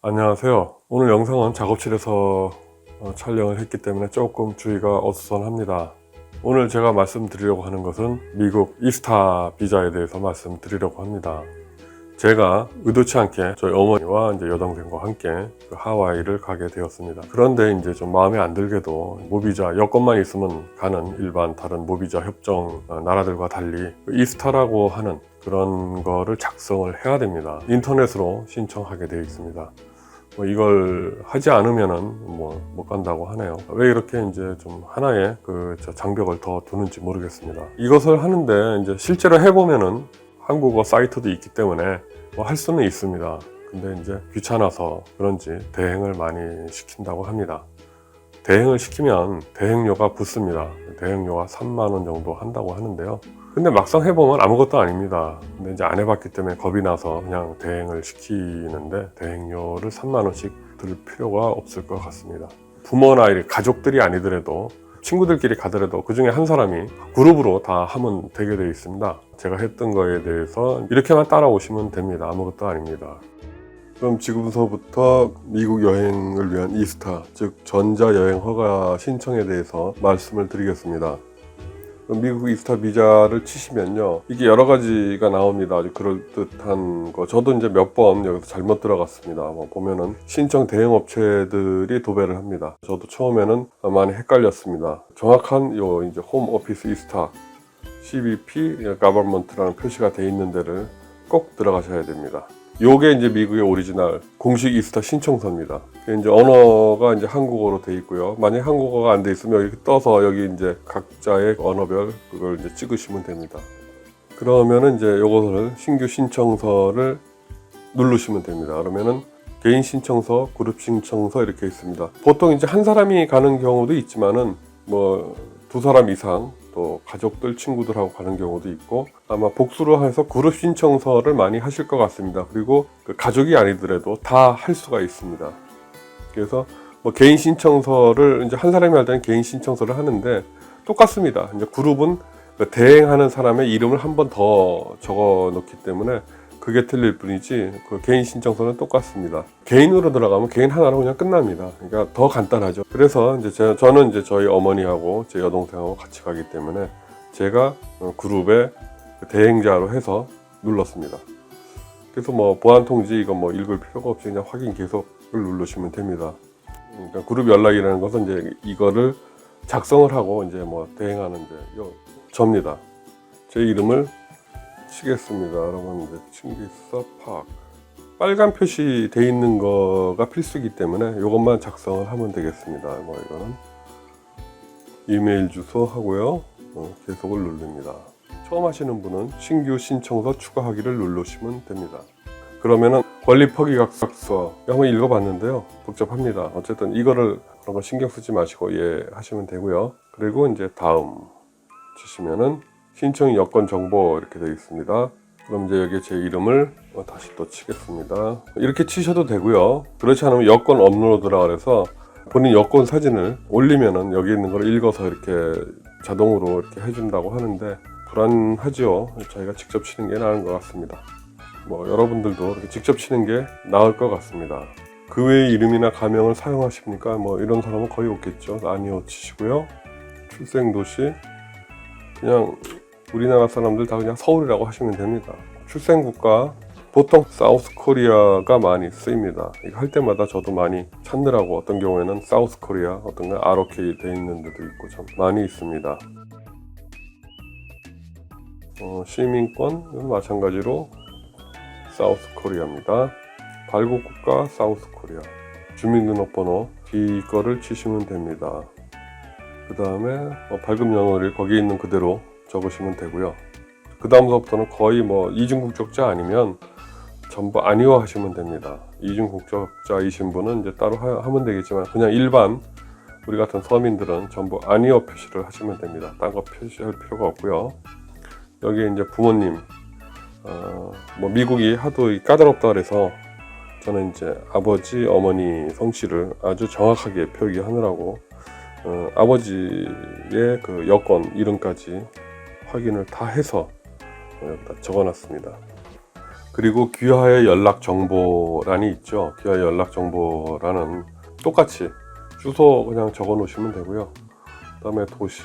안녕하세요. 오늘 영상은 작업실에서 촬영을 했기 때문에 조금 주의가 어수선합니다. 오늘 제가 말씀드리려고 하는 것은 미국 이스타 비자에 대해서 말씀드리려고 합니다. 제가 의도치 않게 저희 어머니와 이제 여동생과 함께 그 하와이를 가게 되었습니다. 그런데 이제 좀 마음에 안 들게도 무비자 여건만 있으면 가는 일반 다른 무비자 협정 나라들과 달리 그 이스타라고 하는 그런 거를 작성을 해야 됩니다. 인터넷으로 신청하게 되어 있습니다. 이걸 하지 않으면은 못 간다고 하네요. 왜 이렇게 이제 좀 하나의 그 장벽을 더 두는지 모르겠습니다. 이것을 하는데 이제 실제로 해보면은 한국어 사이트도 있기 때문에 할 수는 있습니다. 근데 이제 귀찮아서 그런지 대행을 많이 시킨다고 합니다. 대행을 시키면 대행료가 붙습니다. 대행료가 3만 원 정도 한다고 하는데요. 근데 막상 해보면 아무것도 아닙니다. 근데 이제 안 해봤기 때문에 겁이 나서 그냥 대행을 시키는데 대행료를 3만 원씩 들 필요가 없을 것 같습니다. 부모나 가족들이 아니더라도 친구들끼리 가더라도 그 중에 한 사람이 그룹으로 다 하면 되게 되어 있습니다. 제가 했던 거에 대해서 이렇게만 따라오시면 됩니다. 아무것도 아닙니다. 그럼 지금서부터 미국 여행을 위한 이스타, 즉 전자여행 허가 신청에 대해서 말씀을 드리겠습니다. 미국 이스타 비자를 치시면요, 이게 여러 가지가 나옵니다. 아주 그럴듯한 거. 저도 이제 몇 번 여기서 잘못 들어갔습니다. 보면은 신청 대행 업체들이 도배를 합니다. 저도 처음에는 많이 헷갈렸습니다. 정확한 이제 홈 오피스 이스타 CBP Government라는 표시가 돼 있는 데를 꼭 들어가셔야 됩니다. 요게 이제 미국의 오리지널 공식 이스타 신청서입니다. 이제 언어가 이제 한국어로 돼 있고요. 만약 한국어가 안 돼 있으면 여기 떠서 여기 이제 각자의 언어별 그걸 이제 찍으시면 됩니다. 그러면은 이제 요것을 신규 신청서를 누르시면 됩니다. 그러면은 개인 신청서, 그룹 신청서 이렇게 있습니다. 보통 이제 한 사람이 가는 경우도 있지만은 두 사람 이상 또 가족들, 친구들하고 가는 경우도 있고 아마 복수로 해서 그룹 신청서를 많이 하실 것 같습니다. 그리고 그 가족이 아니더라도 다 할 수가 있습니다. 그래서 개인 신청서를 이제 한 사람이 할 때는 개인 신청서를 하는데 똑같습니다. 이제 그룹은 대행하는 사람의 이름을 한 번 더 적어 놓기 때문에 그게 틀릴 뿐이지 그 개인 신청서는 똑같습니다. 개인으로 들어가면 개인 하나로 그냥 끝납니다. 그러니까 더 간단하죠. 그래서 이제 저는 이제 저희 어머니하고 제 여동생하고 같이 가기 때문에 제가 그룹의 대행자로 해서 눌렀습니다. 그래서 보안 통지 이거 읽을 필요가 없이 그냥 확인 계속을 누르시면 됩니다. 그러니까 그룹 연락이라는 것은 이제 이거를 작성을 하고 이제 대행하는 이제 접니다. 제 이름을 치겠습니다. 여러분 이제 칭기서 팍 빨간 표시 돼 있는 거가 필수이기 때문에 이것만 작성을 하면 되겠습니다. 이거는 이메일 주소 하고요. 계속을 누릅니다. 처음 하시는 분은 신규 신청서 추가하기를 누르시면 됩니다. 그러면은 권리 포기각서 한번 읽어봤는데요. 복잡합니다. 어쨌든 이거를 그런 거 신경 쓰지 마시고 하시면 되고요. 그리고 이제 다음 치시면은 신청 여건 정보 이렇게 되어 있습니다. 그럼 이제 여기에 제 이름을 다시 또 치겠습니다. 이렇게 치셔도 되고요. 그렇지 않으면 여건 업로드라 그래서 본인 여권 사진을 올리면은 여기 있는 걸 읽어서 이렇게 자동으로 이렇게 해준다고 하는데 불안하죠. 자기가 직접 치는 게 나은 것 같습니다. 여러분들도 이렇게 직접 치는 게 나을 것 같습니다. 그 외의 이름이나 가명을 사용하십니까? 이런 사람은 거의 없겠죠. 아니요 치시고요. 출생도시 그냥 우리나라 사람들 다 그냥 서울이라고 하시면 됩니다. 출생국가 보통 사우스 코리아가 많이 쓰입니다. 이거 할 때마다 저도 많이 찾느라고 어떤 경우에는 사우스 코리아, 어떤 건 ROK 돼 있는 데도 있고 참 많이 있습니다. 시민권은 마찬가지로 사우스 코리아입니다. 발급국가 사우스 코리아. 주민등록번호 이거를 치시면 됩니다. 그 다음에 발급 연월일 거기에 있는 그대로 적으시면 되고요. 그 다음서부터는 거의 이중국적자 아니면 전부 아니오 하시면 됩니다. 이중국적자이신 분은 이제 따로 하면 되겠지만 그냥 일반 우리 같은 서민들은 전부 아니오 표시를 하시면 됩니다. 딴 거 표시할 필요가 없고요. 여기에 이제 부모님 미국이 하도 까다롭다 그래서 저는 이제 아버지, 어머니 성씨를 아주 정확하게 표기하느라고 아버지의 그 여권 이름까지 확인을 다 해서 여기다 적어놨습니다. 그리고 귀하의 연락 정보란이 있죠. 귀하의 연락 정보란은 똑같이 주소 그냥 적어 놓으시면 되고요. 그다음에 도시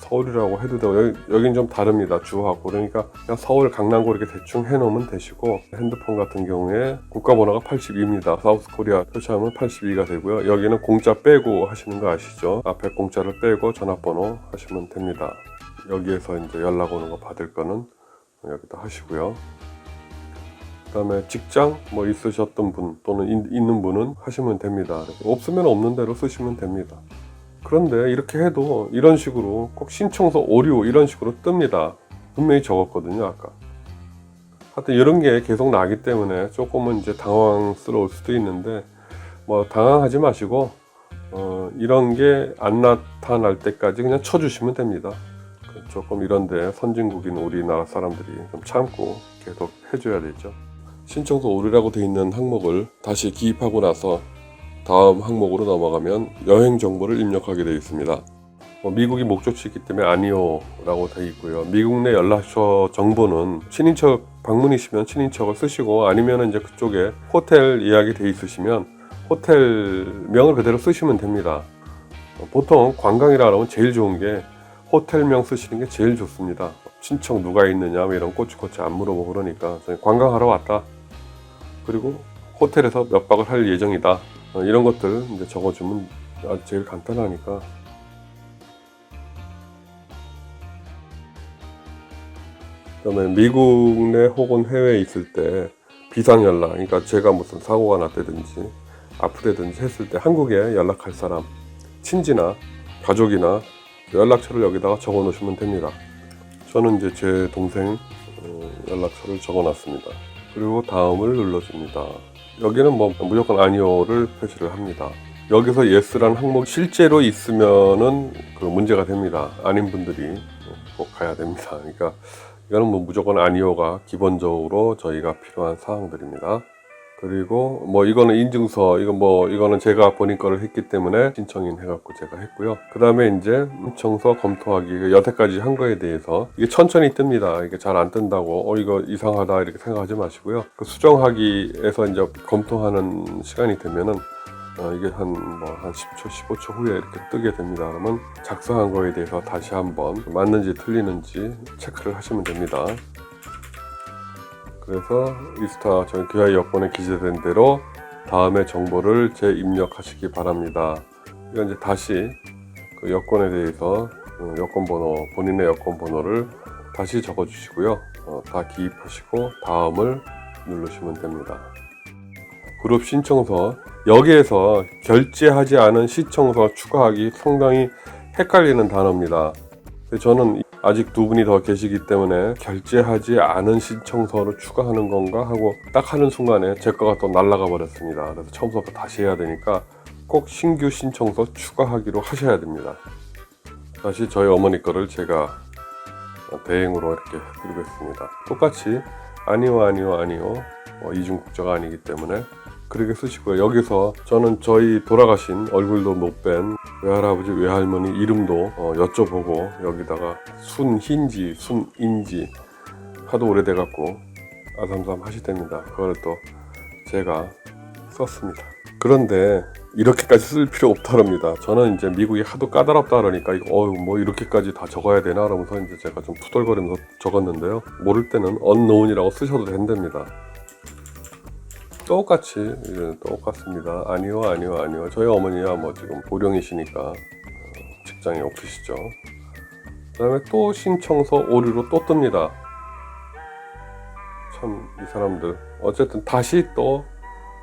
서울이라고 해도 되고, 여긴 좀 다릅니다. 주하고. 그러니까 그냥 서울, 강남구 이렇게 대충 해 놓으면 되시고, 핸드폰 같은 경우에 국가번호가 82입니다. 사우스 코리아 표시하면 82가 되고요. 여기는 공짜 빼고 하시는 거 아시죠? 앞에 공짜를 빼고 전화번호 하시면 됩니다. 여기에서 이제 연락 오는 거 받을 거는 여기다 하시고요. 그다음에 직장 있으셨던 분 또는 있는 분은 하시면 됩니다. 없으면 없는 대로 쓰시면 됩니다. 그런데 이렇게 해도 이런 식으로 꼭 신청서 오류 이런 식으로 뜹니다. 분명히 적었거든요, 아까. 하여튼 이런 게 계속 나기 때문에 조금은 이제 당황스러울 수도 있는데, 당황하지 마시고 이런 게 안 나타날 때까지 그냥 쳐주시면 됩니다. 조금 이런데 선진국인 우리나라 사람들이 좀 참고 계속 해줘야 되죠. 신청서 오류라고 되어 있는 항목을 다시 기입하고 나서 다음 항목으로 넘어가면 여행 정보를 입력하게 되어 있습니다. 미국이 목적지이기 때문에 아니요 라고 되어 있고요. 미국 내 연락처 정보는 친인척 방문이시면 친인척을 쓰시고, 아니면 이제 그쪽에 호텔 예약이 되어 있으시면 호텔명을 그대로 쓰시면 됩니다. 보통 관광이라 하면 제일 좋은 게 호텔명 쓰시는 게 제일 좋습니다. 친척 누가 있느냐 이런 꼬치꼬치 안 물어보고, 그러니까 관광하러 왔다, 그리고 호텔에서 몇 박을 할 예정이다, 이런 것들 이제 적어주면 아주 제일 간단하니까. 그다음에 미국 내 혹은 해외에 있을 때 비상연락, 그러니까 제가 무슨 사고가 났다든지 아프다든지 했을 때 한국에 연락할 사람, 친지나 가족이나 연락처를 여기다가 적어 놓으시면 됩니다. 저는 이제 제 동생 연락처를 적어 놨습니다. 그리고 다음을 눌러줍니다. 여기는 무조건 아니오를 표시를 합니다. 여기서 yes라는 항목이 실제로 있으면은 그 문제가 됩니다. 아닌 분들이 꼭 가야 됩니다. 그러니까 이거는 무조건 아니오가 기본적으로 저희가 필요한 사항들입니다. 그리고 이거는 인증서, 이거는 제가 본인 거를 했기 때문에 신청인 해갖고 제가 했고요. 그 다음에 이제 신청서 검토하기, 여태까지 한 거에 대해서 이게 천천히 뜹니다. 이게 잘 안 뜬다고 이거 이상하다 이렇게 생각하지 마시고요. 그 수정하기에서 이제 검토하는 시간이 되면은 이게 한 10초, 15초 후에 이렇게 뜨게 됩니다. 그러면 작성한 거에 대해서 다시 한번 맞는지 틀리는지 체크를 하시면 됩니다. 그래서 이스타 저희 귀하의 여권에 기재된 대로 다음에 정보를 재입력하시기 바랍니다. 이건 이제 다시 그 여권에 대해서 여권번호, 본인의 여권번호를 다시 적어주시고요. 다 기입하시고 다음을 누르시면 됩니다. 그룹 신청서, 여기에서 결제하지 않은 신청서 추가하기 상당히 헷갈리는 단어입니다. 저는 아직 두 분이 더 계시기 때문에 결제하지 않은 신청서를 추가하는 건가 하고 딱 하는 순간에 제 거가 또 날아가 버렸습니다. 그래서 처음부터 다시 해야 되니까 꼭 신규 신청서 추가하기로 하셔야 됩니다. 다시 저희 어머니 거를 제가 대행으로 이렇게 해드리겠습니다. 똑같이 아니요 이중 국적가 아니기 때문에 그렇게 쓰시고요. 여기서 저는 저희 돌아가신 얼굴도 못 뺀 외할아버지 외할머니 이름도 여쭤보고, 여기다가 순희인지 순인지 하도 오래돼 갖고 아삼삼 하시답니다. 그걸 또 제가 썼습니다. 그런데 이렇게까지 쓸 필요 없다랍니다. 저는 이제 미국이 하도 까다롭다 그러니까 이렇게까지 다 적어야 되나 그러면서 이제 제가 좀 투덜거리면서 적었는데요. 모를 때는 unknown이라고 쓰셔도 된답니다. 똑같이 똑같습니다. 아니요. 저희 어머니야 지금 고령이시니까 직장에 없으시죠. 그 다음에 또 신청서 오류로 또 뜹니다. 참 이 사람들. 어쨌든 다시 또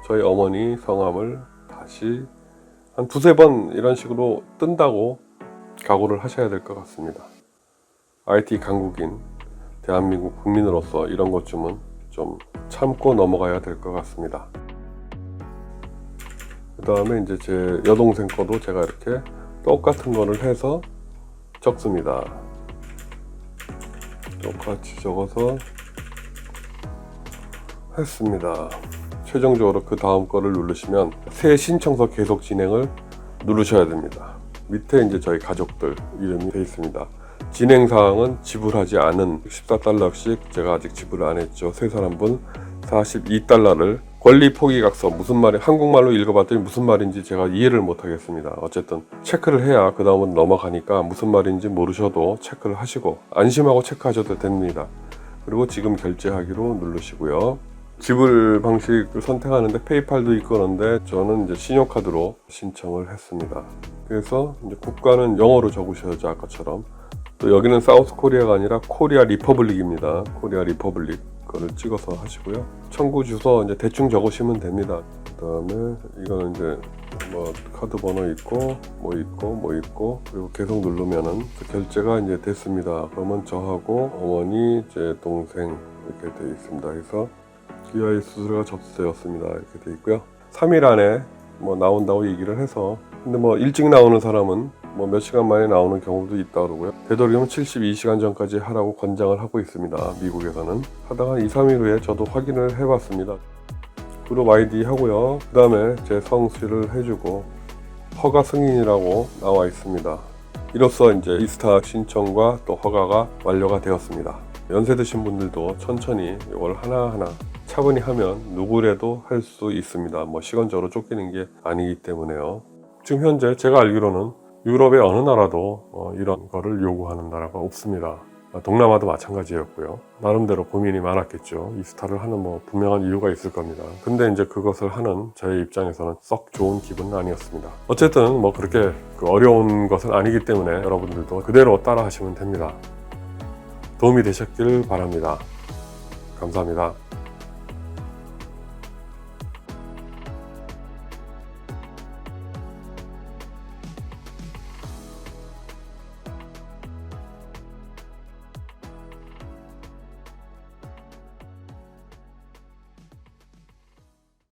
저희 어머니 성함을 다시 한 두세 번 이런 식으로 뜬다고 각오를 하셔야 될 것 같습니다. IT 강국인 대한민국 국민으로서 이런 것쯤은 좀 참고 넘어가야 될 것 같습니다. 그 다음에 이제 제 여동생 거도 제가 이렇게 똑같은 거를 해서 적습니다. 똑같이 적어서 했습니다. 최종적으로 그 다음 거를 누르시면 새 신청서 계속 진행을 누르셔야 됩니다. 밑에 이제 저희 가족들 이름이 되어 있습니다. 진행사항은 지불하지 않은 $14씩 제가 아직 지불을 안 했죠. 세 사람분 $42를 권리 포기각서 무슨 말이 한국말로 읽어봤더니 무슨 말인지 제가 이해를 못하겠습니다. 어쨌든 체크를 해야 그 다음은 넘어가니까 무슨 말인지 모르셔도 체크를 하시고 안심하고 체크하셔도 됩니다. 그리고 지금 결제하기로 누르시고요. 지불 방식을 선택하는데 페이팔도 있고 그런데 저는 이제 신용카드로 신청을 했습니다. 그래서 이제 국가는 영어로 적으셔야죠. 아까처럼. 또 여기는 사우스 코리아가 아니라 코리아 리퍼블릭입니다. 코리아 리퍼블릭 거를 찍어서 하시고요. 청구 주소 이제 대충 적으시면 됩니다. 그다음에 이거는 이제 뭐 카드 번호 있고 뭐 있고 그리고 계속 누르면은 결제가 이제 됐습니다. 그러면 저하고 어머니, 제 동생 이렇게 되어 있습니다. 그래서 GI 수수료가 접수되었습니다. 이렇게 되어 있고요. 3일 안에 뭐 나온다고 얘기를 해서 근데 뭐 일찍 나오는 사람은 뭐 몇 시간 만에 나오는 경우도 있다 그러고요. 되도록이면 72시간 전까지 하라고 권장을 하고 있습니다. 미국에서는. 하다가 2, 3일 후에 저도 확인을 해봤습니다. 그룹 아이디 하고요. 그 다음에 제 성씨를 해주고 허가 승인이라고 나와 있습니다. 이로써 이제 이스타 신청과 또 허가가 완료가 되었습니다. 연세 드신 분들도 천천히 이걸 하나하나 차분히 하면 누구라도 할 수 있습니다. 뭐 시간적으로 쫓기는 게 아니기 때문에요. 지금 현재 제가 알기로는 유럽의 어느 나라도 이런 거를 요구하는 나라가 없습니다. 동남아도 마찬가지였고요. 나름대로 고민이 많았겠죠. 이스타를 하는 뭐 분명한 이유가 있을 겁니다. 근데 이제 그것을 하는 저의 입장에서는 썩 좋은 기분은 아니었습니다. 어쨌든 뭐 그렇게 어려운 것은 아니기 때문에 여러분들도 그대로 따라 하시면 됩니다. 도움이 되셨길 바랍니다. 감사합니다.